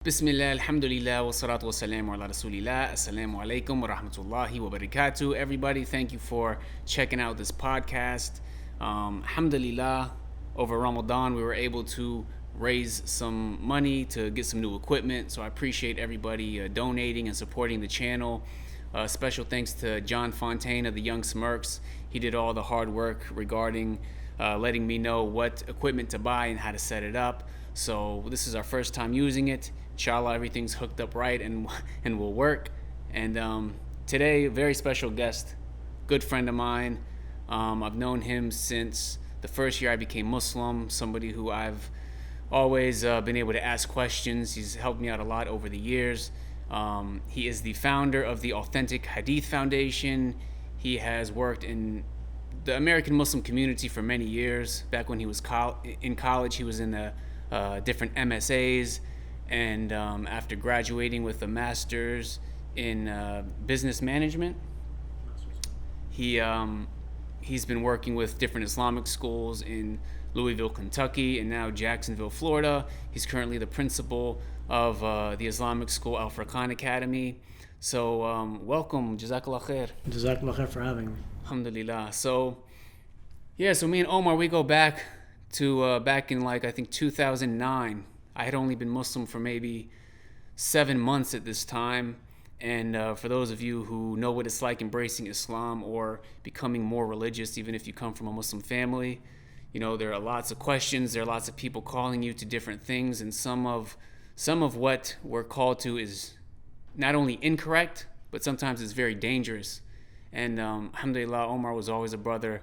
Bismillah, alhamdulillah, wa salatu wa salamu ala rasulillah. Assalamu alaikum wa rahmatullahi wa barakatuh. Everybody, thank you for checking out this podcast. Alhamdulillah, over Ramadan, we were able to raise some money to get some new equipment. So I appreciate everybody donating and supporting the channel. Special thanks to John Fontaine of the Young Smirks. He did all the hard work regarding letting me know what equipment to buy and how to set it up. So this is our first time using it. Inshallah, everything's hooked up right and will work. And today, a very special guest, good friend of mine. I've known him since the first year I became Muslim, somebody who I've always been able to ask questions. He's helped me out a lot over the years. He is the founder of the Authentic Hadith Foundation. He has worked in the American Muslim community for many years. Back when he was in college, he was in the different MSAs. And after graduating with a master's in business management, he's been working with different Islamic schools in Louisville, Kentucky, and now Jacksonville, Florida. He's currently the principal of the Islamic school Al Furqan Academy. So welcome, Jazakallah khair. Jazakallah khair for having me. Alhamdulillah. So me and Omar, we go back to back in I think 2009. I had only been Muslim for maybe 7 months at this time. And for those of you who know what it's like embracing Islam or becoming more religious, even if you come from a Muslim family, you know, there are lots of questions. There are lots of people calling you to different things. And some of what we're called to is not only incorrect, but sometimes it's very dangerous. And alhamdulillah, Omar was always a brother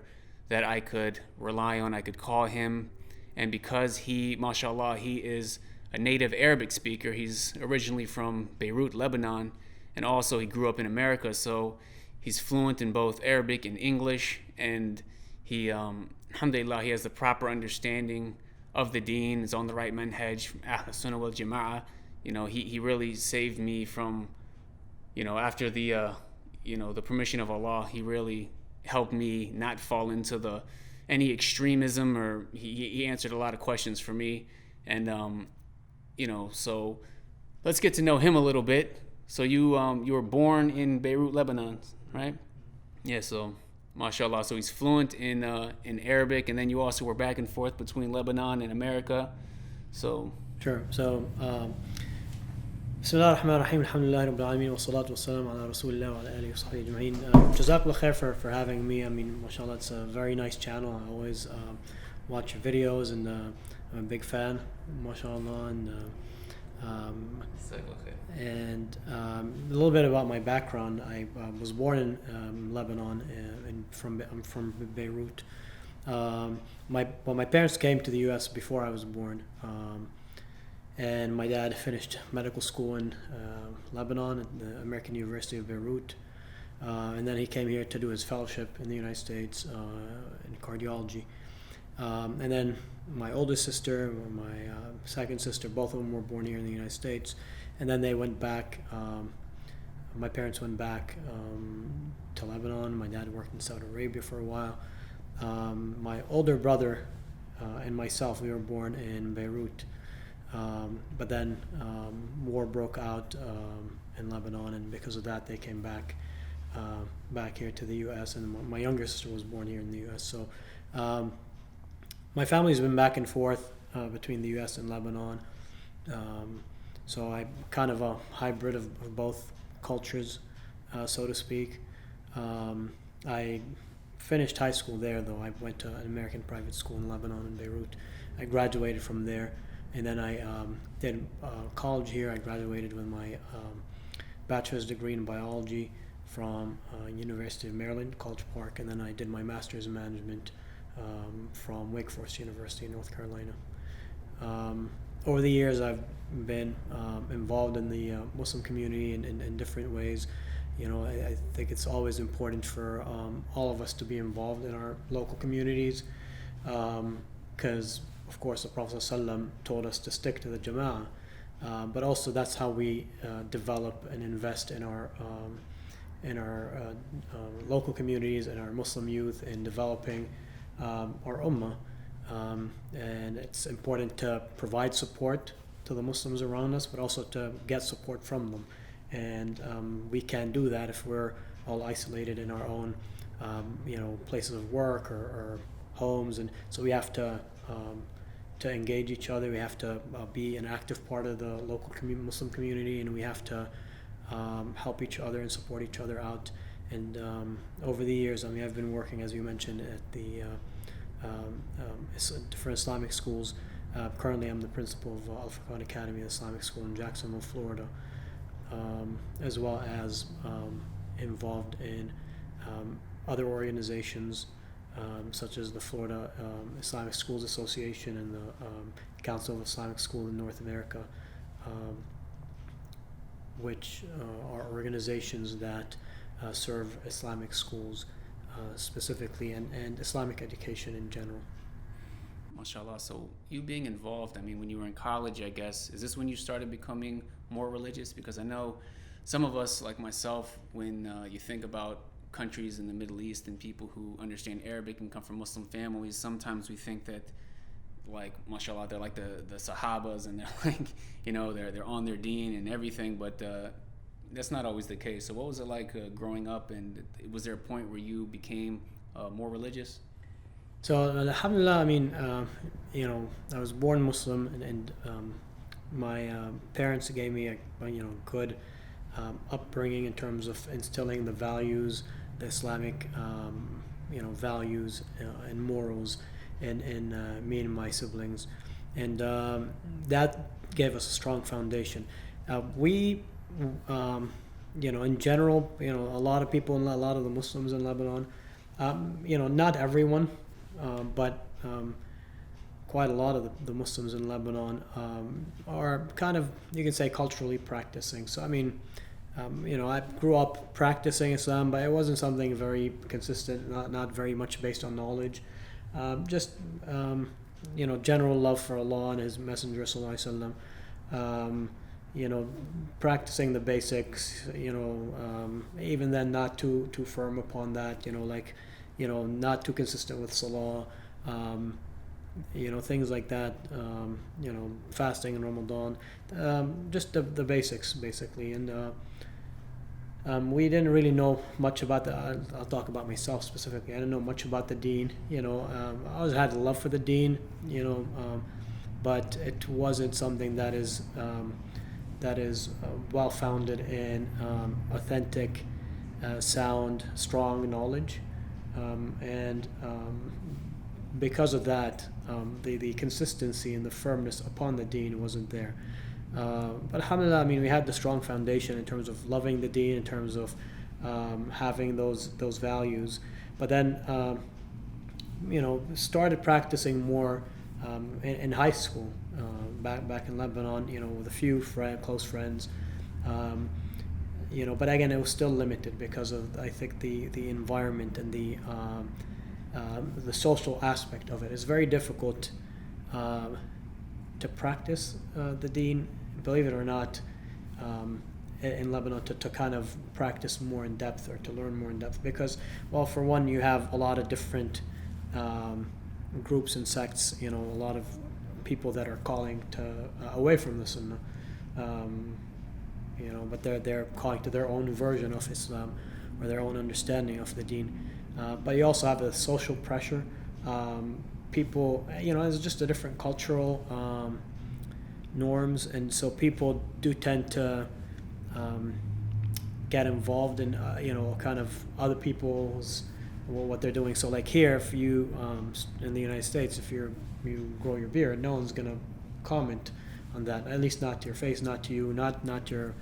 that I could rely on. I could call him. And because he, mashallah, he is a native Arabic speaker. He's originally from Beirut, Lebanon, and also he grew up in America. So he's fluent in both Arabic and English. And he, alhamdulillah, he has the proper understanding of the deen. Is on the right manhaj, Ahl Sunnah wal Jama'ah. You know, he really saved me from, you know, after the, the permission of Allah, he really helped me not fall into any extremism, or he answered a lot of questions for me. And so let's get to know him a little bit. So you were born in Beirut, Lebanon, right? Yeah, so mashallah, so he's fluent in Arabic, and then you also were back and forth between Lebanon and America. So sure. So Bismillah ar-Rahman ar-Rahim, alhamdulillah rabbil alameen, wa salatu wa salam ala rasulillah wa ala alihi wa sahbihi ajma'in. Jazakallah khair for having me. I mean, mashallah, it's a very nice channel. I always watch your videos, and I'm a big fan, mashallah. And a little bit about my background. I was born in Lebanon, and I'm from Beirut. My parents came to the U.S. before I was born. And my dad finished medical school in Lebanon at the American University of Beirut. And then he came here to do his fellowship in the United States in cardiology. And then my oldest sister, my second sister, both of them were born here in the United States. And then they went back, my parents went back to Lebanon. My dad worked in Saudi Arabia for a while. My older brother and myself, we were born in Beirut. But then war broke out in Lebanon, and because of that, they came back here to the U.S. And my younger sister was born here in the U.S. So my family's been back and forth between the U.S. and Lebanon. So I'm kind of a hybrid of both cultures, so to speak. I finished high school there, though. I went to an American private school in Lebanon in Beirut. I graduated from there. And then I did college here. I graduated with my bachelor's degree in biology from University of Maryland, College Park. And then I did my master's in management from Wake Forest University in North Carolina. Over the years, I've been involved in the Muslim community in different ways. You know, I think it's always important for all of us to be involved in our local communities, because of course, the Prophet ﷺ told us to stick to the Jama'ah, but also that's how we develop and invest in our local communities and our Muslim youth in developing our ummah. And it's important to provide support to the Muslims around us, but also to get support from them. And we can't do that if we're all isolated in our own, places of work or homes. And so we have to engage each other. We have to be an active part of the local Muslim community, and we have to help each other and support each other out. And over the years, I've been working, as you mentioned, at the different Islamic schools. Currently, I'm the principal of Al Furqan Academy, an Islamic school in Jacksonville, Florida, as well as involved in other organizations such as the Florida Islamic Schools Association and the Council of Islamic Schools in North America, which are organizations that serve Islamic schools specifically and Islamic education in general. MashaAllah. So you being involved, when you were in college, I guess, is this when you started becoming more religious? Because I know some of us, like myself, when you think about countries in the Middle East and people who understand Arabic and come from Muslim families, sometimes we think that, like, mashallah, they're like the Sahabas, and they're like, they're on their deen and everything, but that's not always the case. So what was it like growing up, and was there a point where you became more religious? So alhamdulillah, I was born Muslim, and my parents gave me a good upbringing in terms of instilling the values, the Islamic values and morals in me and my siblings, and that gave us a strong foundation. We in general, a lot of people, and a lot of the Muslims in Lebanon, not everyone, but quite a lot of the Muslims in Lebanon are kind of, you can say, culturally practicing. So I grew up practicing Islam, but it wasn't something very consistent, not very much based on knowledge. Just general love for Allah and His Messenger Sallallahu Alaihi Wasallam. Practicing the basics. Even then, not too firm upon that. Not too consistent with Salah. Things like that. Fasting in Ramadan. Just the basics, basically, and. We didn't really know much about I'll talk about myself specifically. I didn't know much about the deen. I always had a love for the deen. But it wasn't something that is well founded in authentic, sound, strong knowledge, and because of that, the consistency and the firmness upon the deen wasn't there. But alhamdulillah, we had the strong foundation in terms of loving the deen, in terms of having those values. But then, started practicing more in high school, back in Lebanon, with a few close friends. But again, it was still limited because of, I think, the environment and the social aspect of it. It's very difficult to practice the deen, believe it or not, in Lebanon, to kind of practice more in depth or to learn more in depth, because, well, for one, you have a lot of different groups and sects, a lot of people that are calling to away from the Sunnah, but they're calling to their own version of Islam or their own understanding of the deen. But you also have the social pressure. People, it's just a different cultural norms, and so people do tend to get involved in, kind of other people's, what they're doing. So like here, if you, in the United States, if you grow your beard, no one's going to comment on that, at least not to your face, not to you, not your,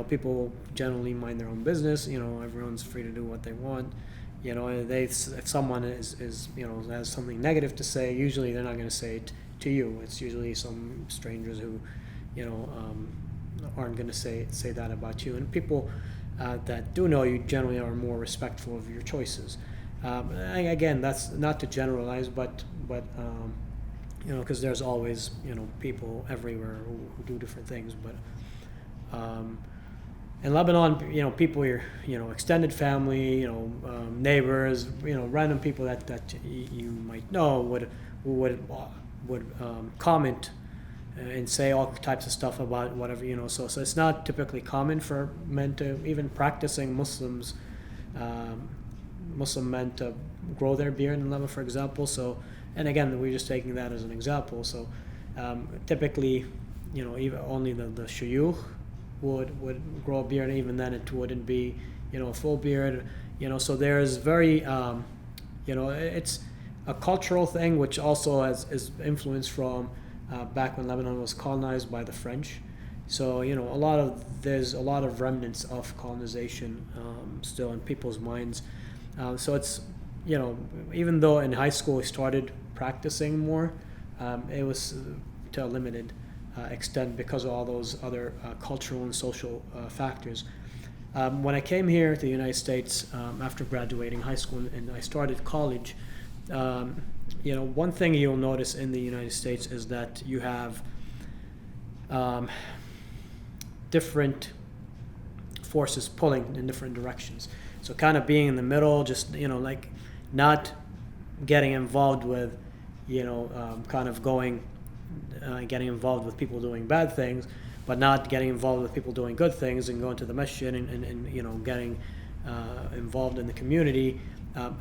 people generally mind their own business, everyone's free to do what they want. If someone is has something negative to say, usually they're not going to say it to you. It's usually some strangers who, aren't going to say that about you. And people that do know you generally are more respectful of your choices. Again, that's not to generalize, but because there's always people everywhere who do different things. But in Lebanon, people are, extended family, neighbors, random people that you might know would comment and say all types of stuff about whatever, so it's not typically common for men to, even practicing Muslim men, to grow their beard in Lebanon, for example. So, and again, we're just taking that as an example. So typically, even only the shuyukh would grow a beard, and even then it wouldn't be a full beard. So there's very it's a cultural thing, which also is influenced from back when Lebanon was colonized by the French. So there's a lot of remnants of colonization still in people's minds. So it's even though in high school we started practicing more, it was to a limited extent because of all those other cultural and social factors. When I came here to the United States after graduating high school and I started college, one thing you'll notice in the United States is that you have different forces pulling in different directions. So kind of being in the middle, just like not getting involved with, kind of getting involved with people doing bad things, but not getting involved with people doing good things, and going to the masjid and getting involved in the community.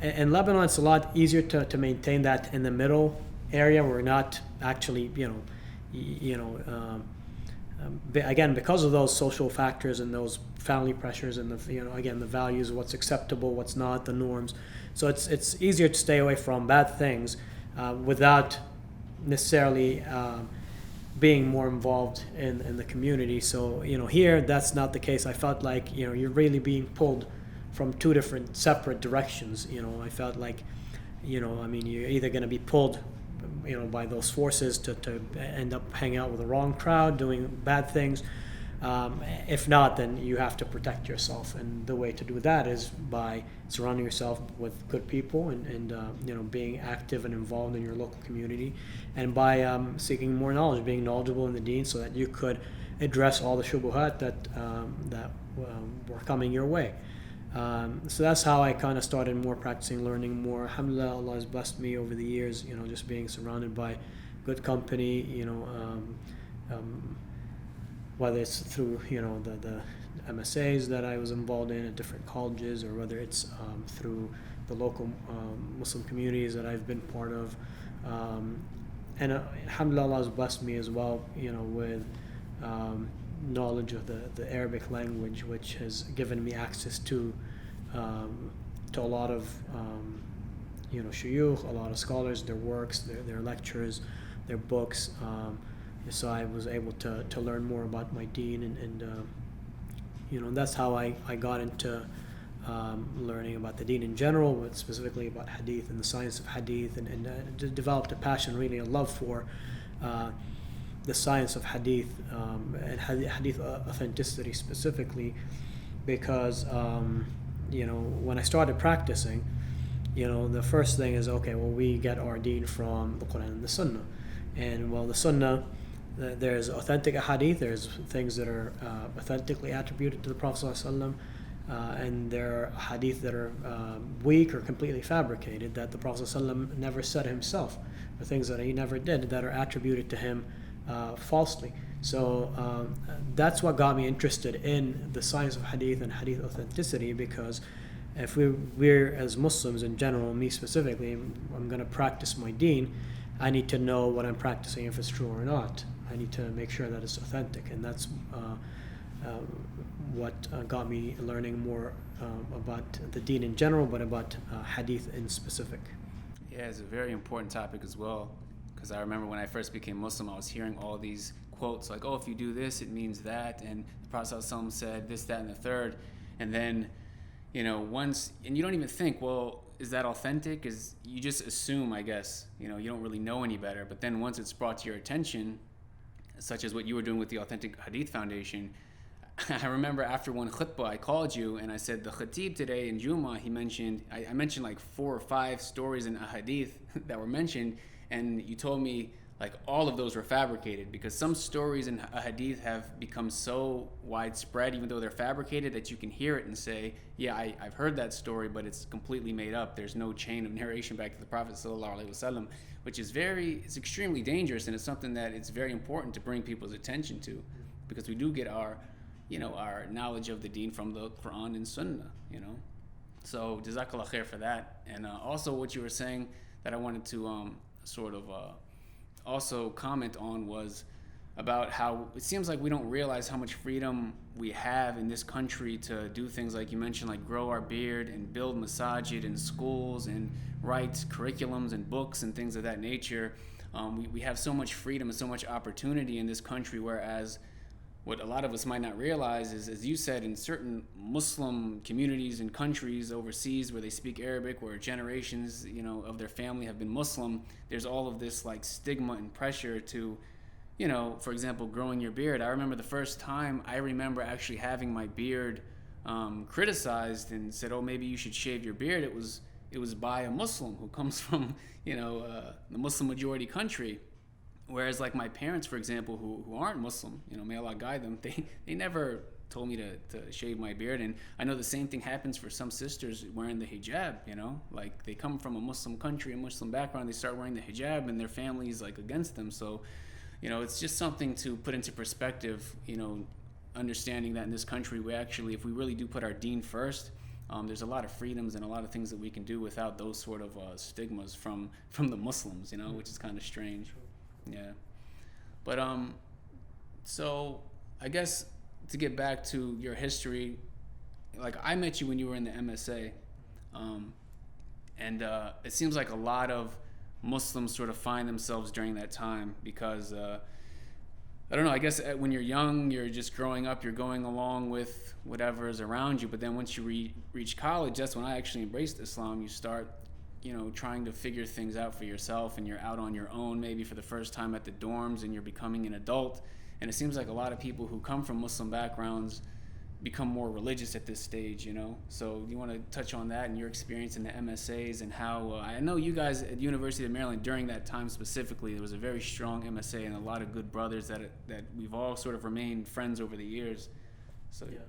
In Lebanon, it's a lot easier to maintain that in the middle area. We're not actually, again, because of those social factors and those family pressures and again, the values, what's acceptable, what's not, the norms. So it's easier to stay away from bad things without necessarily being more involved in the community. So here that's not the case. I felt like you're really being pulled from two different separate directions. I felt like you're either going to be pulled by those forces to end up hanging out with the wrong crowd, doing bad things. If not, then you have to protect yourself, and the way to do that is by surrounding yourself with good people and being active and involved in your local community, and by seeking more knowledge, being knowledgeable in the deen, so that you could address all the shubuhat that were coming your way. So that's how I kind of started more practicing, learning more. Alhamdulillah, Allah has blessed me over the years, just being surrounded by good company, whether it's through, the MSAs that I was involved in at different colleges, or whether it's through the local Muslim communities that I've been part of. And alhamdulillah, Allah has blessed me as well, with knowledge of the Arabic language, which has given me access to a lot of shuyukh, a lot of scholars, their works, their lectures, their books. So I was able to learn more about my deen, and that's how I got into learning about the deen in general, but specifically about hadith and the science of hadith, and developed a passion, really a love for the science of hadith and hadith authenticity specifically, because when I started practicing, the first thing is, okay, well, we get our deen from the Quran and the Sunnah, and the Sunnah, there's authentic hadith, there's things that are authentically attributed to the Prophet ﷺ, and there are hadith that are weak or completely fabricated, that the Prophet ﷺ never said himself, or things that he never did that are attributed to him falsely. So that's what got me interested in the science of hadith and hadith authenticity, because if we're as Muslims in general, me specifically, I'm going to practice my deen, I need to know what I'm practicing, if it's true or not. I need to make sure that it's authentic, and that's what got me learning more about the deen in general, but about hadith in specific. Yeah, it's a very important topic as well, because I remember when I first became Muslim, I was hearing all these quotes like, oh, if you do this, it means that, and the Prophet ﷺ said this, that, and the third, and then, once, and you don't even think, well, is that authentic? Is you just assume, I guess, you don't really know any better, but then once it's brought to your attention, such as what you were doing with the Authentic Hadith Foundation, I remember after one khutbah, I called you and I said, the khatib today in Juma, I mentioned like 4 or 5 stories in a hadith that were mentioned, and you told me, like all of those were fabricated, because some stories in a hadith have become so widespread, even though they're fabricated, that you can hear it and say, yeah, I've heard that story, but it's completely made up. There's no chain of narration back to the Prophet sallallahu alaihi wasallam, which is it's extremely dangerous, and it's something that it's very important to bring people's attention to, because we do get our knowledge of the deen from the Quran and Sunnah, So Jazakallah khair for that. And also what you were saying that I wanted to also comment on was about how it seems like we don't realize how much freedom we have in this country to do things like you mentioned, like grow our beard and build masajid and schools and write curriculums and books and things of that nature. We have so much freedom and so much opportunity in this country, whereas what a lot of us might not realize is, as you said, in certain Muslim communities and countries overseas where they speak Arabic, where generations, of their family have been Muslim, there's all of this like stigma and pressure to, for example, growing your beard. I remember the first time I remember actually having my beard criticized and said, oh, maybe you should shave your beard. It was by a Muslim who comes from, the Muslim majority country. Whereas like my parents, for example, who aren't Muslim, may Allah guide them, they never told me to shave my beard. And I know the same thing happens for some sisters wearing the hijab, like they come from a Muslim country, a Muslim background, they start wearing the hijab and their family's like against them. So, it's just something to put into perspective, understanding that in this country, we actually, if we really do put our deen first, there's a lot of freedoms and a lot of things that we can do without those sort of stigmas from the Muslims, which is kind of strange. Yeah, but so I guess to get back to your history, like I met you when you were in the MSA, and it seems like a lot of Muslims sort of find themselves during that time because I don't know, I guess when you're young, you're just growing up, you're going along with whatever is around you, but then once you reach college, that's when I actually embraced Islam. You start trying to figure things out for yourself, and you're out on your own maybe for the first time at the dorms, and you're becoming an adult. And it seems like a lot of people who come from Muslim backgrounds become more religious at this stage, So you want to touch on that and your experience in the MSAs and how, I know you guys at University of Maryland during that time specifically, there was a very strong MSA and a lot of good brothers that we've all sort of remained friends over the years. So yeah.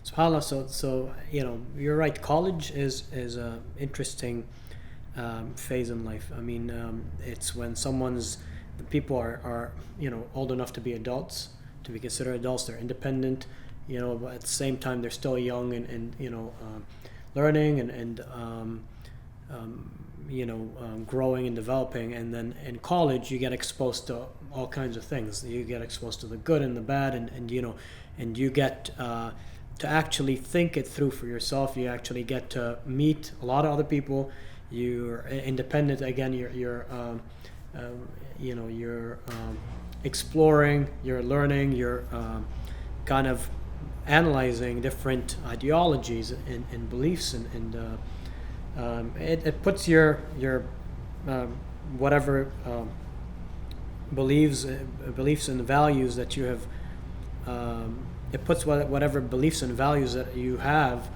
SubhanAllah, so you're right. College is a interesting phase in life. I mean, it's when the people are old enough to be adults, to be considered adults. They're independent, but at the same time they're still young and learning and growing and developing. And then in college you get exposed to all kinds of things. You get exposed to the good and the bad, and you get to actually think it through for yourself. You actually get to meet a lot of other people. You're independent again. You're exploring. You're learning. You're kind of analyzing different ideologies and beliefs, and it puts your whatever beliefs and values that you have. It puts whatever beliefs and values that you have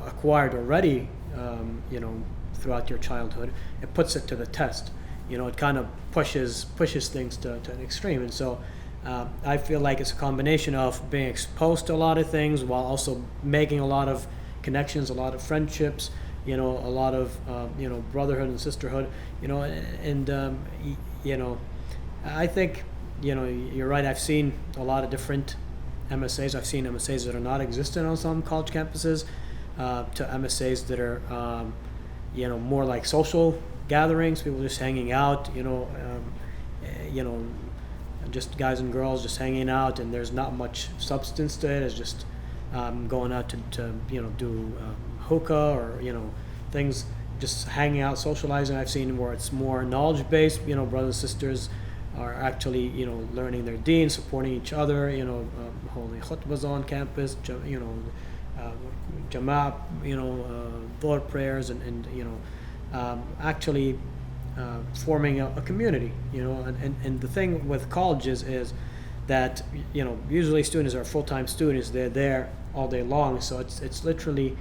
acquired already, throughout your childhood. It puts it to the test. It kind of pushes things to an extreme. And so I feel like it's a combination of being exposed to a lot of things while also making a lot of connections, a lot of friendships, a lot of brotherhood and sisterhood, and I think you're right. I've seen a lot of different MSAs. I've seen MSAs that are not existent on some college campuses, to MSAs that are more like social gatherings, people just hanging out, just guys and girls just hanging out, and there's not much substance to it. It's just going out to do hookah or things, just hanging out, socializing. I've seen where it's more knowledge based. Brothers and sisters are actually learning their deen, supporting each other. Holding khutbahs on campus. Jama'at, Dhuhr prayers, and actually forming a community, and the thing with colleges is that usually students are full-time students. They're there all day long, so it's literally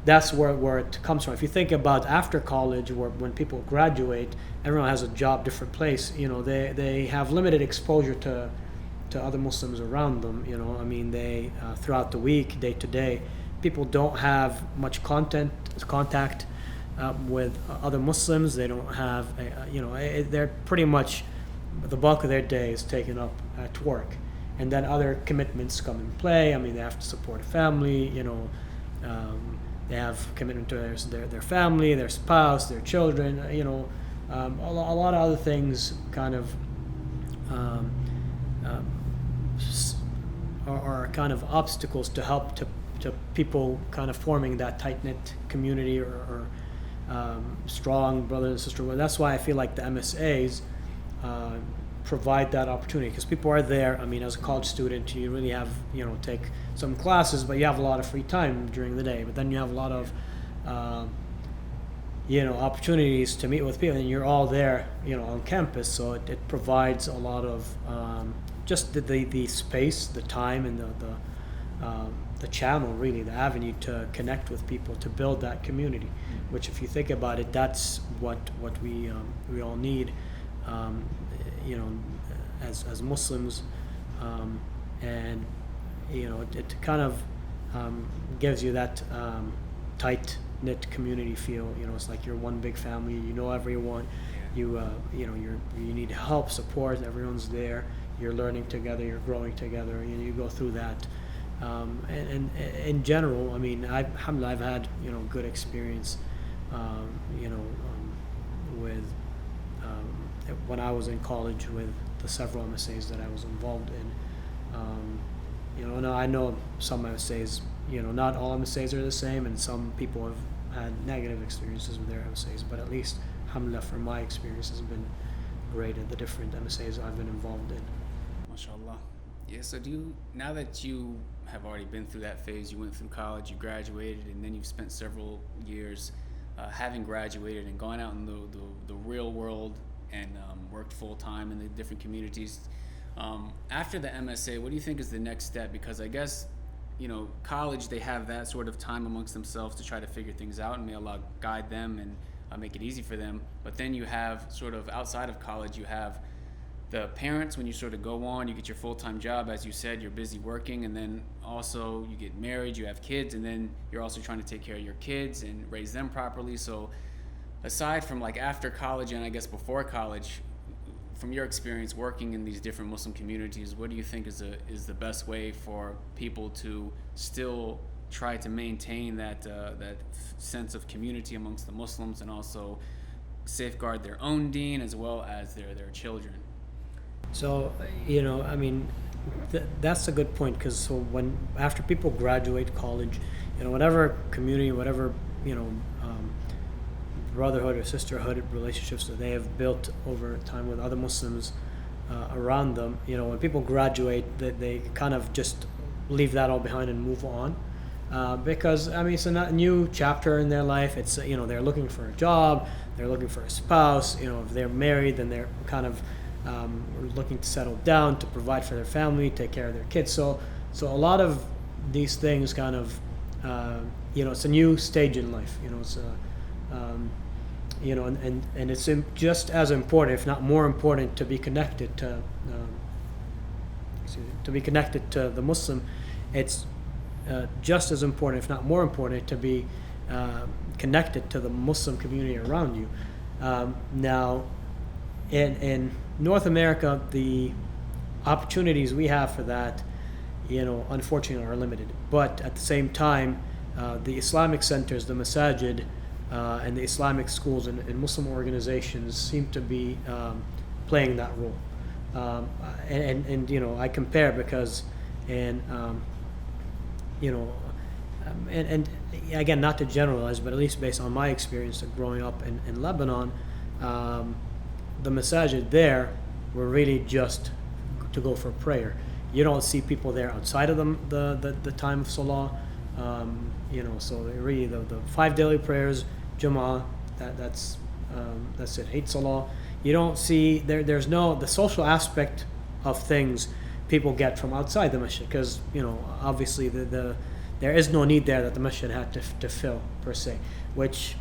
that's where it comes from. If you think about after college, where when people graduate, everyone has a job, different place. They have limited exposure to other Muslims around them. I mean, they throughout the week, day to day, people don't have much contact with other Muslims. They don't have, they're pretty much, the bulk of their day is taken up at work, and then other commitments come in play. I mean, they have to support a family. They have commitment to their family, their spouse, their children. A lot of other things kind of are kind of obstacles to help to people kind of forming that tight-knit community or strong brother and sister. Well, that's why I feel like the MSAs provide that opportunity, because people are there. I mean, as a college student, you really have, take some classes, but you have a lot of free time during the day. But then you have a lot of, opportunities to meet with people, and you're all there, on campus. So it provides a lot of just the space, the time, and the channel, really, the avenue to connect with people, to build that community. Which, if you think about it, that's what we all need. As Muslims, and it kind of gives you that tight knit community feel. It's like you're one big family. You know everyone. You need help, support. Everyone's there. You're learning together. You're growing together. You go through that. And in general, I mean, alhamdulillah, I've had good experience. With when I was in college, with the several MSAs that I was involved in. And I know some MSAs, not all MSAs are the same, and some people have had negative experiences with their MSAs, but at least, alhamdulillah, for my experience has been great at the different MSAs I've been involved in. MashaAllah. Yeah, so now that you have already been through that phase, you went through college, you graduated, and then you've spent several years having graduated and gone out in the real world and worked full-time in the different communities. After the MSA, what do you think is the next step? Because I guess, college, they have that sort of time amongst themselves to try to figure things out, and may Allah guide them and make it easy for them. But then you have sort of outside of college, you have the parents. When you sort of go on, you get your full-time job, as you said, you're busy working, and then also you get married, you have kids, and then you're also trying to take care of your kids and raise them properly. So aside from like after college and I guess before college, from your experience working in these different Muslim communities, what do you think is the best way for people to still try to maintain that sense of community amongst the Muslims, and also safeguard their own deen as well as their children? So, I mean, that's a good point, because after people graduate college, whatever community, whatever, brotherhood or sisterhood relationships that they have built over time with other Muslims around them, when people graduate, they kind of just leave that all behind and move on. Because, I mean, it's a new chapter in their life. It's, they're looking for a job, they're looking for a spouse. If they're married, then they're kind of looking to settle down, to provide for their family, take care of their kids. So a lot of these things kind of, it's a new stage in life. It's and it's just as important, if not more important, to be connected to the Muslim. It's just as important, if not more important, to be connected to the Muslim community around you. Now, in North America, the opportunities we have for that, unfortunately, are limited. But at the same time, the Islamic centers, the masjid, and the Islamic schools and Muslim organizations seem to be playing that role. And I compare, because and again, not to generalize, but at least based on my experience of growing up in Lebanon, the masajid there were really just to go for prayer. You don't see people there outside of the time of Salah. So really the 5 daily prayers, Jumu'ah, that's it. Eid Salah. You don't see there's no the social aspect of things people get from outside the masjid, because obviously the there is no need there that the masjid had to fill per se, which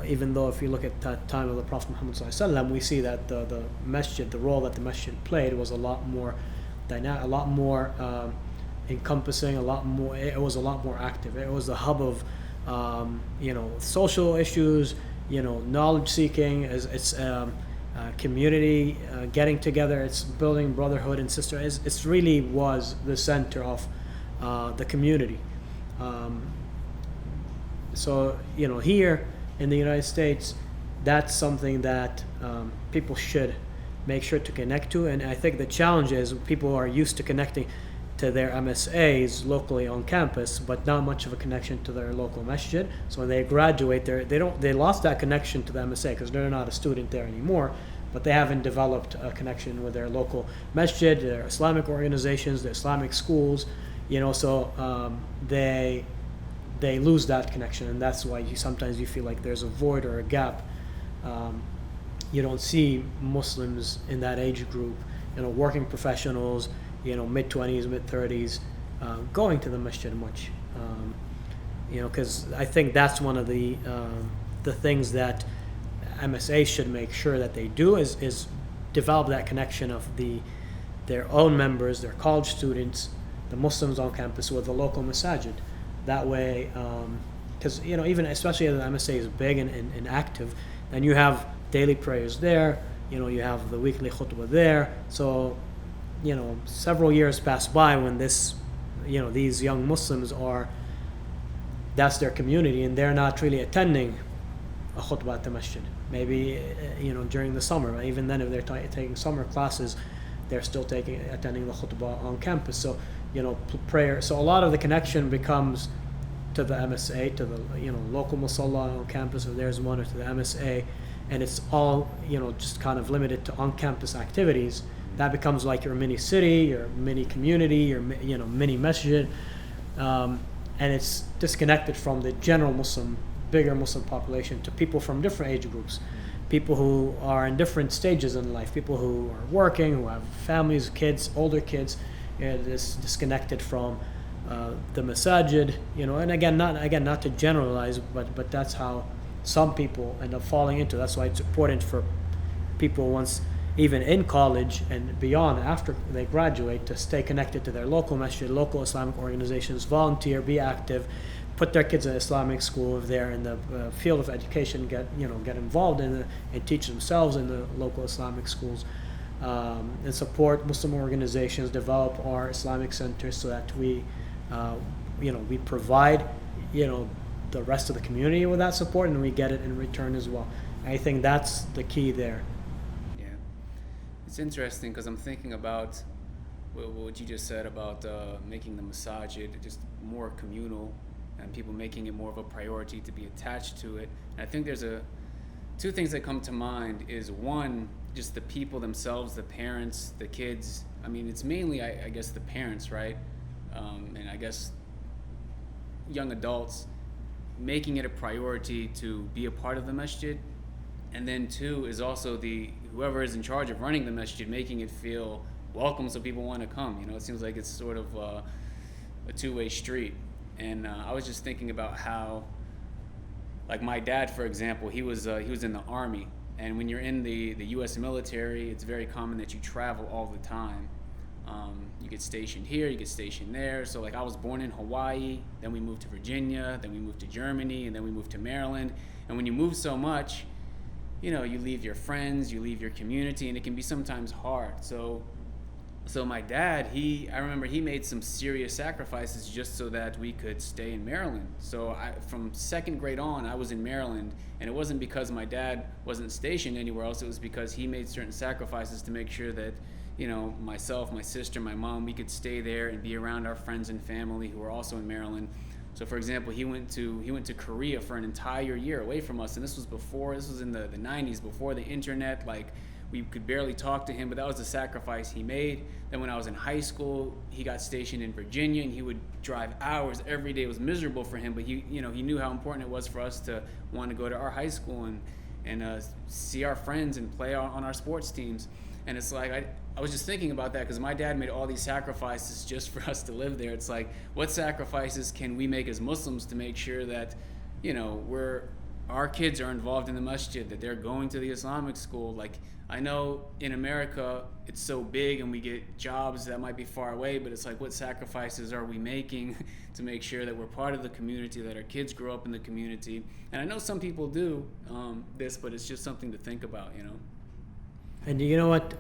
even though if you look at the time of the Prophet Muhammad ﷺ, we see that the masjid, the role that the masjid played was a lot more dynamic, a lot more encompassing, a lot more. It was a lot more active. It was the hub of social issues, knowledge seeking. It's community getting together. It's building brotherhood and sister. It's really was the center of the community. So here in the United States, that's something that people should make sure to connect to. And I think the challenge is people are used to connecting to their MSAs locally on campus, but not much of a connection to their local masjid. So when they graduate, they lost that connection to the MSA because they're not a student there anymore, but they haven't developed a connection with their local masjid, their Islamic organizations, their Islamic schools, so they lose that connection, and that's why sometimes you feel like there's a void or a gap. You don't see Muslims in that age group, working professionals, mid-20s, mid-30s, going to the masjid much. Because I think that's one of the things that MSA should make sure that they do is develop that connection of their own members, their college students, the Muslims on campus with the local masajid. That way, because even especially as the MSA is big and active, and you have daily prayers there, you have the weekly khutbah there. So, several years pass by when these young Muslims that's their community, and they're not really attending a khutbah at the masjid. Maybe during the summer, even then if they're taking summer classes, they're still attending the khutbah on campus. So prayer. So a lot of the connection becomes to the MSA, to the local musalla on campus, if there's one, or to the MSA, and it's all just kind of limited to on-campus activities. That becomes like your mini city, your mini community, your mini masjid, and it's disconnected from the general bigger Muslim population, to people from different age groups, people who are in different stages in life, people who are working, who have families, kids, older kids. It's disconnected from the masajid, and again not to generalize, but that's how some people end up falling into. That's why it's important for people, once even in college and beyond, after they graduate, to stay connected to their local masjid, local Islamic organizations, volunteer, be active, put their kids in Islamic school if they're in the field of education, get involved in and teach themselves in the local Islamic schools, and support Muslim organizations, develop our Islamic centers so that we provide the rest of the community with that support, and we get it in return as well. I think that's the key there. Yeah, it's interesting because I'm thinking about what you just said about making the masajid just more communal, and people making it more of a priority to be attached to it. And I think there's two things that come to mind. Is one, just the people themselves, the parents, the kids. I mean, it's mainly, I guess, the parents, right? And I guess young adults making it a priority to be a part of the masjid. And then two is also whoever is in charge of running the masjid making it feel welcome so people want to come. It seems like it's sort of a two-way street. And I was just thinking about how, like my dad, for example, he was in the Army. And when you're in the U.S. military, it's very common that you travel all the time. You get stationed here, you get stationed there. So like I was born in Hawaii, then we moved to Virginia, then we moved to Germany, and then we moved to Maryland. And when you move so much, you leave your friends, you leave your community, and it can be sometimes hard. So my dad, I remember he made some serious sacrifices just so that we could stay in Maryland. So from second grade on, I was in Maryland, and it wasn't because my dad wasn't stationed anywhere else. It was because he made certain sacrifices to make sure that, myself, my sister, my mom, we could stay there and be around our friends and family who were also in Maryland. So for example, he went to Korea for an entire year away from us, and this was in the 90s, before the internet. Like, we could barely talk to him, but that was the sacrifice he made. Then when I was in high school, he got stationed in Virginia, and he would drive hours every day. It was miserable for him, but he knew how important it was for us to want to go to our high school and see our friends and play on our sports teams. And it's like I was just thinking about that because my dad made all these sacrifices just for us to live there. It's like, what sacrifices can we make as Muslims to make sure that, our kids are involved in the masjid, that they're going to the Islamic school? Like, I know in America it's so big and we get jobs that might be far away, but it's like, what sacrifices are we making to make sure that we're part of the community, that our kids grow up in the community? And I know some people do this, but it's just something to think about. And you know what,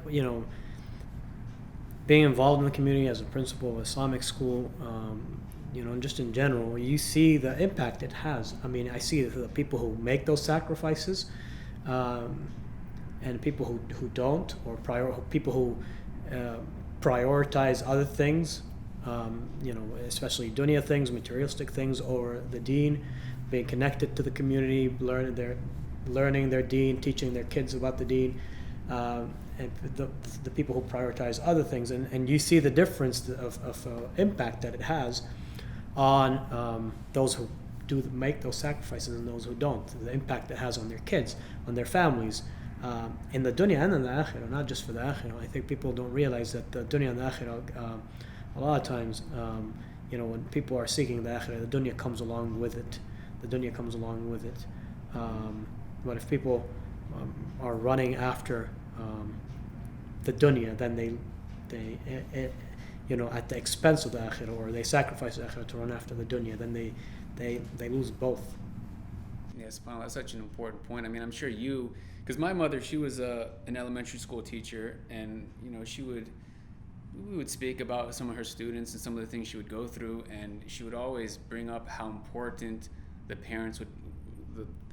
being involved in the community as a principal of Islamic school, and just in general, you see the impact it has. I mean, I see the people who make those sacrifices, and people who don't, or people who prioritize other things, especially dunya things, materialistic things, or the deen, being connected to the community, learning their deen, teaching their kids about the deen. And the people who prioritize other things, and you see the difference of impact that it has on those who do make those sacrifices and those who don't. The impact it has on their kids, on their families, in the dunya and in the akhirah, not just for the akhirah. I think people don't realize that the dunya and the akhirah, a lot of times, when people are seeking the akhirah, the dunya comes along with it. But if people are running after the dunya, then they at the expense of the akhirah, or they sacrifice the akhirah to run after the dunya, then they lose both. Yes, SubhanAllah, that's such an important point. I mean, I'm sure because my mother, she was an elementary school teacher, and we would speak about some of her students and some of the things she would go through, and she would always bring up how important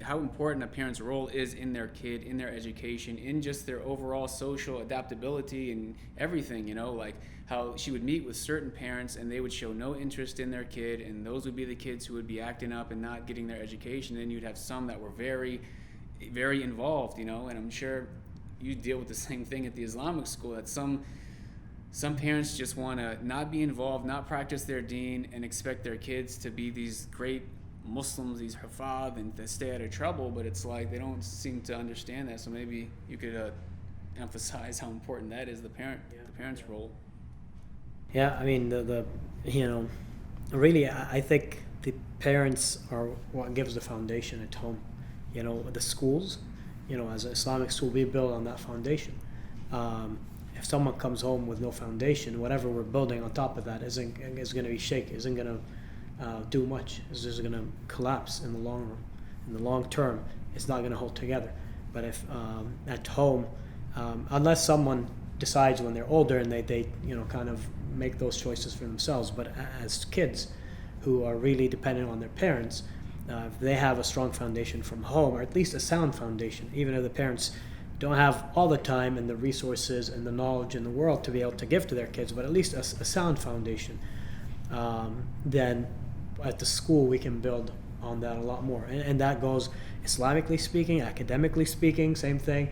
how important a parent's role is in their kid, in their education, in just their overall social adaptability and everything, like how she would meet with certain parents and they would show no interest in their kid, and those would be the kids who would be acting up and not getting their education. Then you'd have some that were very, very involved, and I'm sure you deal with the same thing at the Islamic school, that some parents just want to not be involved, not practice their deen, and expect their kids to be these great Muslims, these hafad, and to stay out of trouble, but it's like they don't seem to understand that. So maybe you could emphasize how important that is, the parent's role. Yeah, I mean, really, I think the parents are what gives the foundation at home. The schools, as an Islamic school, we build on that foundation. If someone comes home with no foundation, whatever we're building on top of that is going to be shaky, isn't going to do much. It's just going to collapse in the long run. In the long term, it's not going to hold together. But if at home, unless someone decides when they're older and they kind of make those choices for themselves, but as kids who are really dependent on their parents, if they have a strong foundation from home, or at least a sound foundation, even if the parents don't have all the time and the resources and the knowledge in the world to be able to give to their kids, but at least a sound foundation, then at the school we can build on that a lot more, and that goes Islamically speaking, academically speaking, same thing,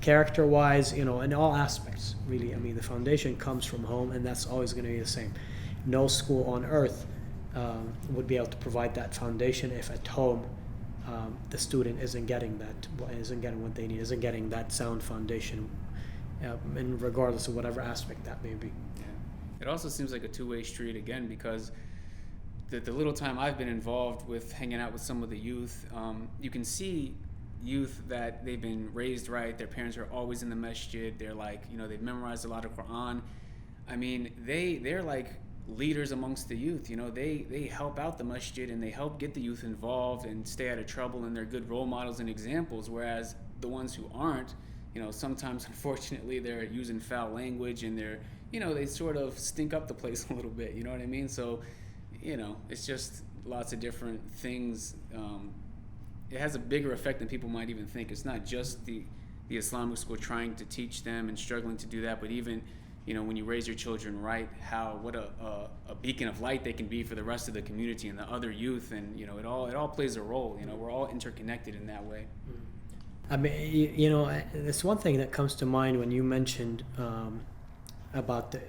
character-wise, in all aspects, really. I mean, the foundation comes from home, and that's always going to be the same. No school on earth would be able to provide that foundation if at home the student isn't getting what they need, isn't getting that sound foundation, and regardless of whatever aspect that may be. Yeah. It also seems like a two-way street again, because the little time I've been involved with hanging out with some of the youth, you can see youth that they've been raised right. Their parents are always in the masjid. They're like, they've memorized a lot of Quran. I mean, they're like leaders amongst the youth. They help out the masjid and they help get the youth involved and stay out of trouble, and they're good role models and examples. Whereas the ones who aren't, sometimes unfortunately they're using foul language, and they sort of stink up the place a little bit. You know what I mean? So, it's just lots of different things. It has a bigger effect than people might even think. It's not just the Islamic school trying to teach them and struggling to do that, but even, when you raise your children right, what a beacon of light they can be for the rest of the community and the other youth, and it all plays a role. We're all interconnected in that way. I mean, there's one thing that comes to mind when you mentioned about the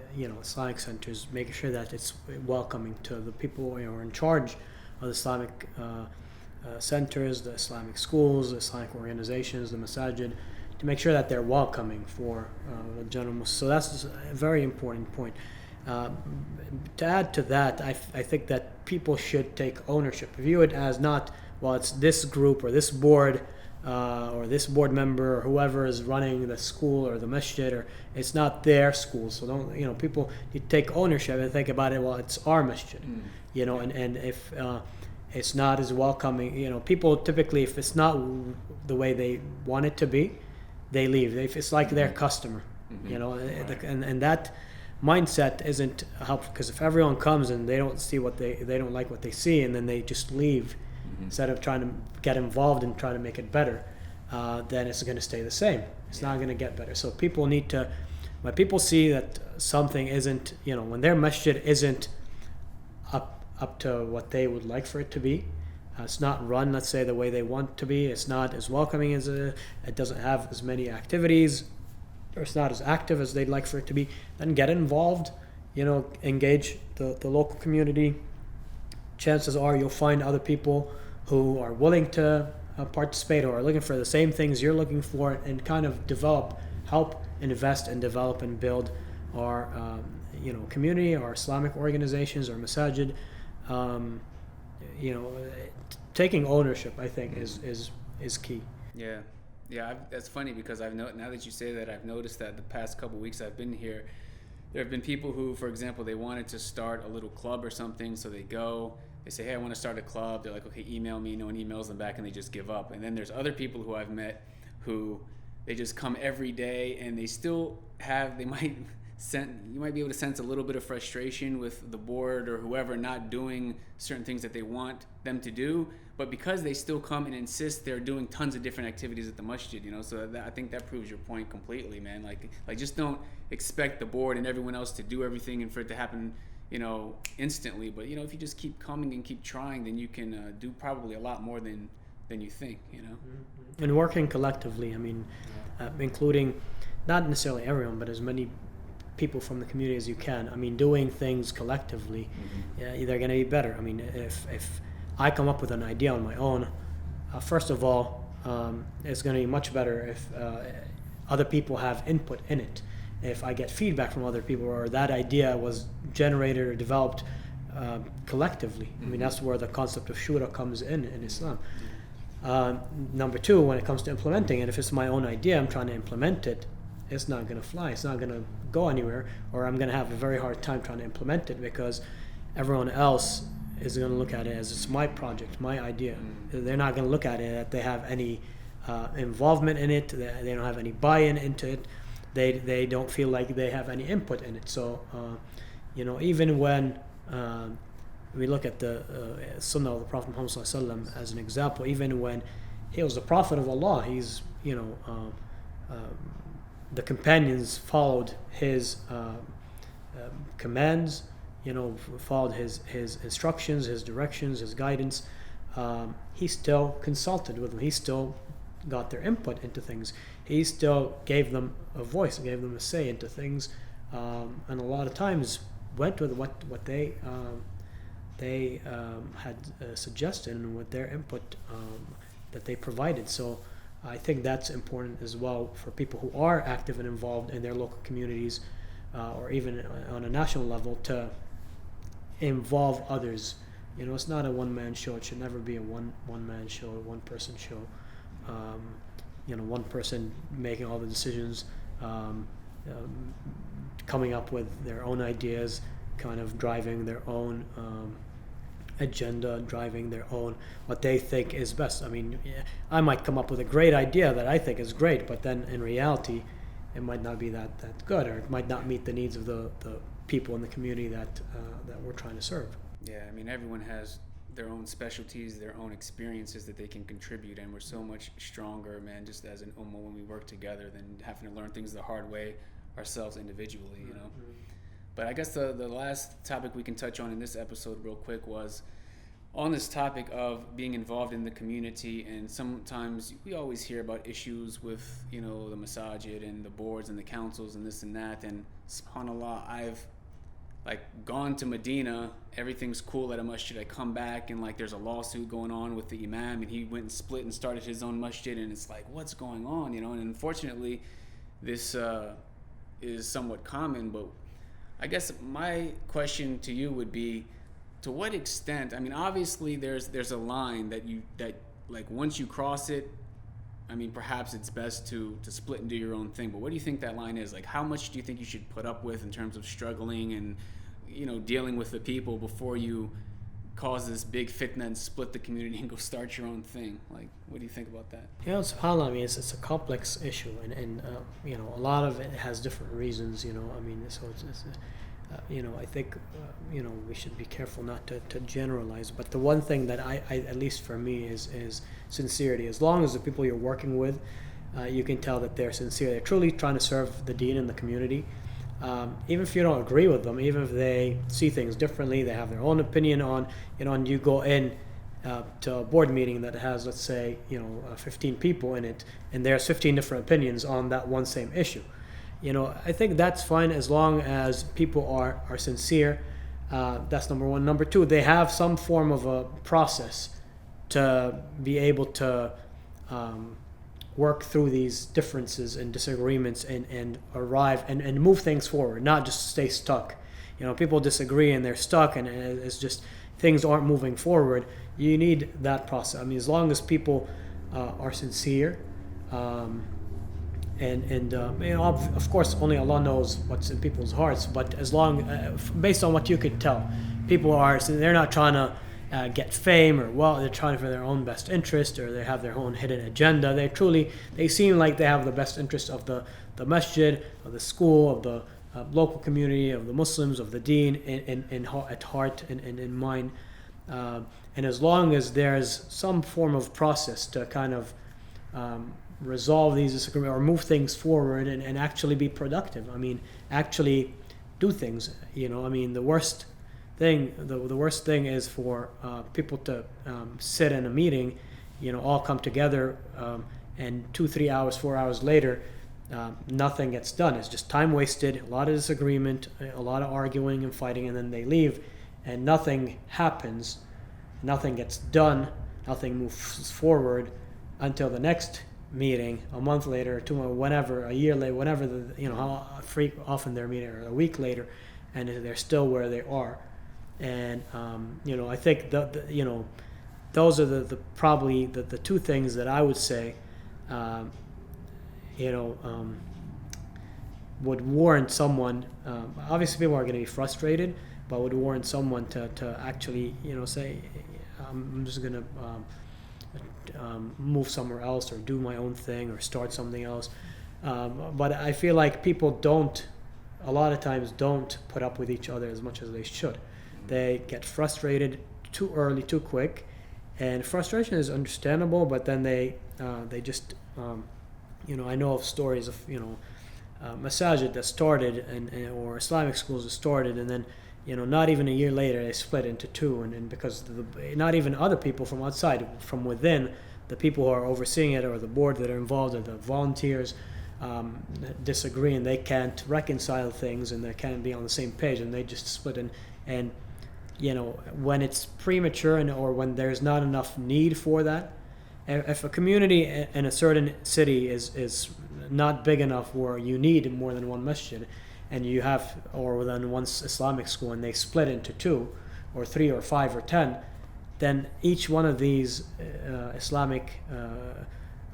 Islamic centers, making sure that it's welcoming to the people who are in charge of the Islamic centers, the Islamic schools, the Islamic organizations, the masjid, to make sure that they're welcoming for the general Muslims. So that's a very important point. To add to that, I think that people should take ownership. View it as not, well, it's this group or this board or this board member or whoever is running the school or the masjid, or it's not their school. So don't, people need to take ownership and think about it. Well, it's our masjid, and if it's not as welcoming, people typically, if it's not the way they want it to be, they leave. It's like their customer, and that mindset isn't helpful, because if everyone comes and they don't see they don't like what they see, and then they just leave instead of trying to get involved and try to make it better, then it's going to stay the same. It's not going to get better. So people need to, when people see that something isn't, when their masjid isn't up to what they would like for it to be, it's not run, let's say, the way they want to be, it's not as welcoming as it doesn't have as many activities, or it's not as active as they'd like for it to be, then get involved, engage the local community. Chances are you'll find other people who are willing to participate, or are looking for the same things you're looking for, and kind of help invest and develop and build our community, our Islamic organizations, our masajid. Taking ownership, I think, is key. Yeah. That's funny, because now that you say that, I've noticed that the past couple weeks I've been here, there have been people who, for example, they wanted to start a little club or something, so they say, hey, I want to start a club. They're like, okay, email me. No one emails them back, and they just give up. And then there's other people who I've met who they just come every day, and they still have, you might be able to sense a little bit of frustration with the board or whoever not doing certain things that they want them to do, but because they still come and insist, they're doing tons of different activities at the masjid, so I think that proves your point completely, man. Like just don't expect the board and everyone else to do everything and for it to happen instantly, but if you just keep coming and keep trying, then you can do probably a lot more than you think. And working collectively, including not necessarily everyone, but as many people from the community as you can. Doing things collectively, they're going to be better. If I come up with an idea on my own, first of all, it's going to be much better if other people have input in it. If I get feedback from other people, or that idea was generated or developed collectively. That's where the concept of shura comes in Islam. Number two, when it comes to implementing it, if it's my own idea, I'm trying to implement it, it's not going to fly. It's not going to go anywhere, or I'm going to have a very hard time trying to implement it, because everyone else is going to look at it as it's my project, my idea. They're not going to look at it that they have any involvement in it. They don't have any buy-in into it. They don't feel like they have any input in it. So, even when we look at the Sunnah of the Prophet Muhammad ﷺ as an example, even when he was the Prophet of Allah, he's the companions followed his commands, followed his instructions, his directions, his guidance. He still consulted with them. He still got their input into things. He still gave them a voice, gave them a say into things, and a lot of times went with what they had suggested, and with their input that they provided. So I think that's important as well for people who are active and involved in their local communities, or even on a national level, to involve others. It's not a one-man show. It should never be a one-man show, a one-person show. One person making all the decisions, coming up with their own ideas, kind of driving their own agenda, driving their own, what they think is best. I might come up with a great idea that I think is great, but then in reality, it might not be that good, or it might not meet the needs of the people in the community that we're trying to serve. Yeah, everyone has their own specialties, their own experiences that they can contribute, and we're so much stronger, man, just as an ummah when we work together, than having to learn things the hard way ourselves individually, But I guess the last topic we can touch on in this episode real quick was on this topic of being involved in the community. And sometimes we always hear about issues with, the masajid and the boards and the councils and this and that. And subhanAllah, like gone to Medina, everything's cool at a masjid. I come back and like there's a lawsuit going on with the imam, and he went and split and started his own masjid, and it's like, what's going on, you know? And unfortunately, this is somewhat common. But I guess my question to you would be, to what extent? I mean, obviously there's a line that like once you cross it, I mean, perhaps it's best to split and do your own thing. But what do you think that line is? Like, how much do you think you should put up with in terms of struggling and, you know, dealing with the people before you cause this big fitna and split the community and go start your own thing? Like, what do you think about that? Yeah, subhanAllah, I mean, it's a complex issue, and you know, a lot of it has different reasons, you know, I mean, so it's you know, I think, you know, we should be careful not to generalize, but the one thing that I at least for me, is sincerity. As long as the people you're working with, you can tell that they're sincere, they're truly trying to serve the deen and the community. Even if you don't agree with them, even if they see things differently, they have their own opinion on, you know, and you go in to a board meeting that has, let's say, you know, 15 people in it, and there's 15 different opinions on that one same issue. You know, I think that's fine as long as people are sincere. That's number one. Number two, they have some form of a process to be able to work through these differences and disagreements and arrive and move things forward, not just stay stuck. You know, people disagree and they're stuck, and it's just things aren't moving forward. You need that process. I mean, as long as people are sincere, and you know, of course, only Allah knows what's in people's hearts. But as long, based on what you could tell, people they're not trying to get fame or they're trying for their own best interest, or they have their own hidden agenda. They seem like they have the best interest of the masjid, of the school, of the local community, of the Muslims, of the deen at heart and in mind. And as long as there's some form of process to kind of resolve these disagreements or move things forward and actually be productive. I mean, actually do things. You know, I mean, the worst thing is for people to sit in a meeting, you know, all come together, and 2, 3 hours, 4 hours later, nothing gets done. It's just time wasted, a lot of disagreement, a lot of arguing and fighting, and then they leave, and nothing happens, nothing gets done, nothing moves forward until the next meeting a month later, 2 months, whenever, a year later, whenever how often they're meeting, or a week later, and they're still where they are. And you know, I think you know, those are probably the two things that I would say, you know, would warrant someone. Obviously, people are going to be frustrated, but would warrant someone to actually, you know, say, I'm just going to move somewhere else, or do my own thing, or start something else. But I feel like people a lot of times don't put up with each other as much as they should. They get frustrated too early, too quick, and frustration is understandable. But then they just, you know, I know of stories of, you know, masajid that started or Islamic schools that started, and then, you know, not even a year later they split into two, and because not even other people from outside, from within, the people who are overseeing it, or the board that are involved, or the volunteers, disagree, and they can't reconcile things, and they can't be on the same page, and they just split. And you know, when it's premature, or when there's not enough need for that, if a community in a certain city is not big enough where you need more than one masjid, and you have, or then one Islamic school, and they split into 2 or 3 or 5 or 10, then each one of these Islamic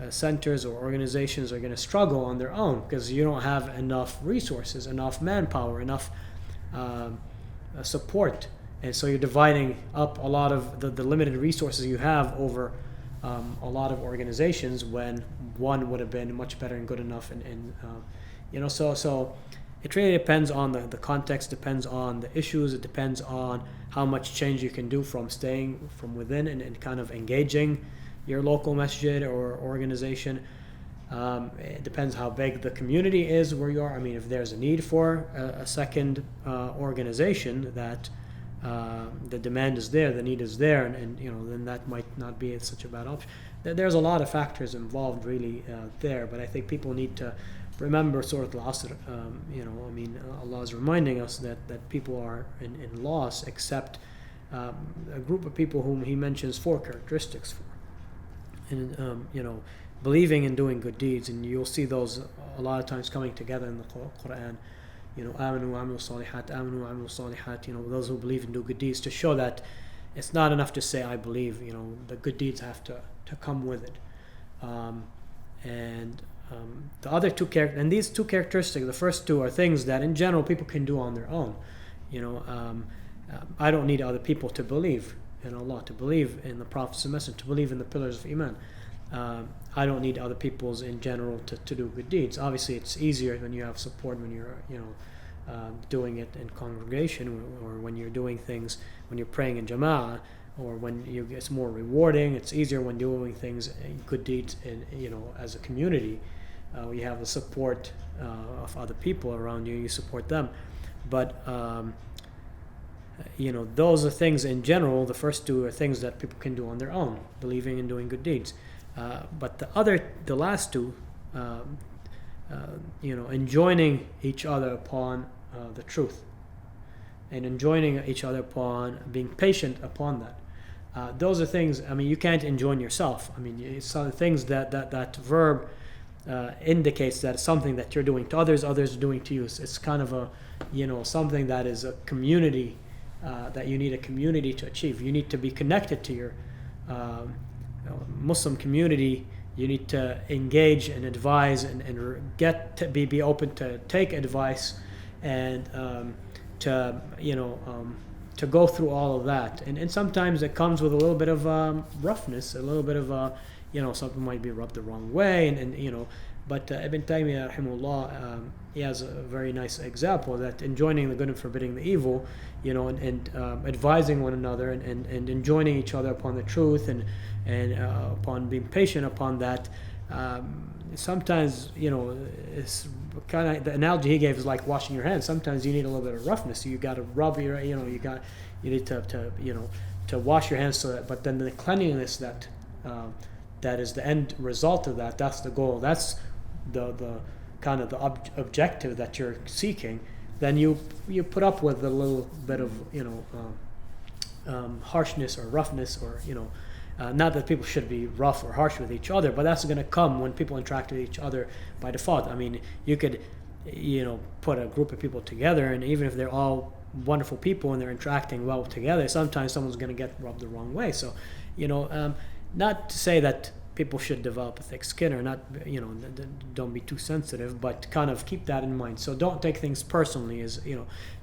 centers or organizations are going to struggle on their own, because you don't have enough resources, enough manpower, enough support. And so you're dividing up a lot of the limited resources you have over a lot of organizations, when one would have been much better and good enough. And you know, so it really depends on the context, depends on the issues, it depends on how much change you can do from staying from within and kind of engaging your local masjid or organization. It depends how big the community is where you are. I mean, if there's a need for a second organization, that the demand is there, the need is there, and you know, then that might not be such a bad option. There's a lot of factors involved really there, but I think people need to remember Surah Al-Asr. Allah is reminding us that people are in loss except a group of people whom He mentions 4 characteristics for. And believing and doing good deeds, and you'll see those a lot of times coming together in the Quran. Amanu wa amilu salihat, amanu wa amilu salihat. Those who believe and do good deeds, to show that it's not enough to say I believe. The good deeds have to come with it. The other 2 and these 2 characteristics, the first 2 are things that in general people can do on their own. I don't need other people to believe in Allah, to believe in the Prophet's message, to believe in the pillars of Iman. I don't need other people's in general to do good deeds. Obviously, it's easier when you have support, when you're doing it in congregation, or when you're doing things, when you're praying in jama'ah, or when it's more rewarding. It's easier when doing things, good deeds, as a community. You have the support of other people around you. You support them, but those are things in general. The first 2 are things that people can do on their own, believing and doing good deeds. But the last 2, enjoining each other upon the truth, and enjoining each other upon being patient upon that. Those are things. You can't enjoin yourself. It's things that verb indicates that it's something that you're doing to others are doing to you. It's kind of a something that is a community, that you need a community to achieve. You need to be connected to your Muslim community. You need to engage and advise and get to be open to take advice, and to go through all of that. And sometimes it comes with a little bit of roughness, a little bit of something might be rubbed the wrong way, but Ibn Taymiyyah rahimahullah, he has a very nice example that enjoining the good and forbidding the evil, and advising one another, and enjoining each other upon the truth, and upon being patient upon that. Sometimes it's kind of, the analogy he gave is like washing your hands. Sometimes you need a little bit of roughness. You got to rub your, you need to wash your hands, so that, but then the cleanliness that is the end result of that. That's the goal. That's the kind of the objective that you're seeking. Then you put up with a little bit of harshness or roughness, or not that people should be rough or harsh with each other, but that's going to come when people interact with each other by default. You could put a group of people together, and even if they're all wonderful people and they're interacting well together, sometimes someone's going to get rubbed the wrong way. So not to say that people should develop a thick skin, or not, don't be too sensitive, but kind of keep that in mind. So don't take things personally.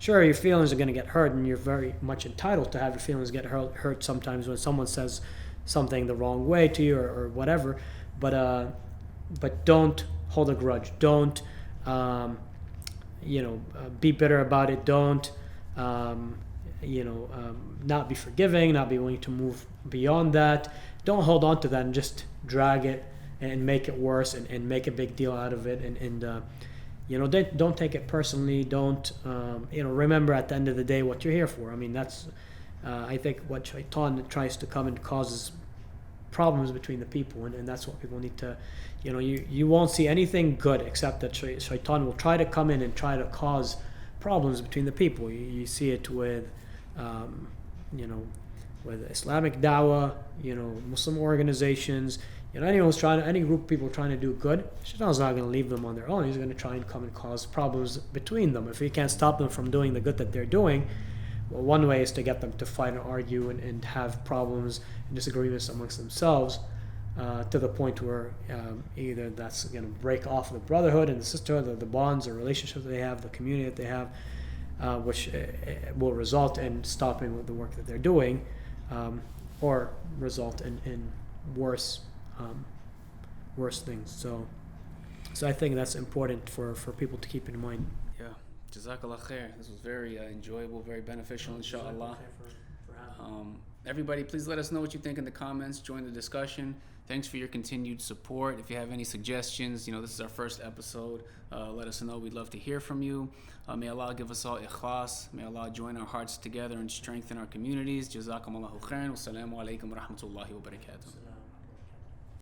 Sure, your feelings are going to get hurt, and you're very much entitled to have your feelings get hurt sometimes when someone says something the wrong way to you, or whatever. But don't hold a grudge. Don't be bitter about it. Don't not be forgiving, not be willing to move beyond that. Don't hold on to that and just drag it and make it worse, and make a big deal out of it, and don't take it personally. Don't remember at the end of the day what you're here for. That's I think what Shaitan tries to come and causes problems between the people, and that's what people need to, you won't see anything good except that Shaitan will try to come in and try to cause problems between the people. You see it with with Islamic da'wah, Muslim organizations, any group of people trying to do good, Shaitan's not going to leave them on their own. He's going to try and come and cause problems between them. If he can't stop them from doing the good that they're doing, well, one way is to get them to fight and argue and have problems and disagreements amongst themselves, to the point where either that's going to break off the brotherhood and the sisterhood, the bonds or relationships that they have, the community that they have, which will result in stopping with the work that they're doing, or result in worse things. So I think that's important for people to keep in mind. Yeah, Jazakallah khair. This was very enjoyable, very beneficial, inshallah. Everybody, please let us know what you think in the comments. Join the discussion. Thanks for your continued support. If you have any suggestions, this is our first episode. Let us know. We'd love to hear from you. May Allah give us all ikhlas. May Allah join our hearts together and strengthen our communities. Jazakumullahu khairan. Wassalamu alaikum wa rahmatullahi wa barakatuh.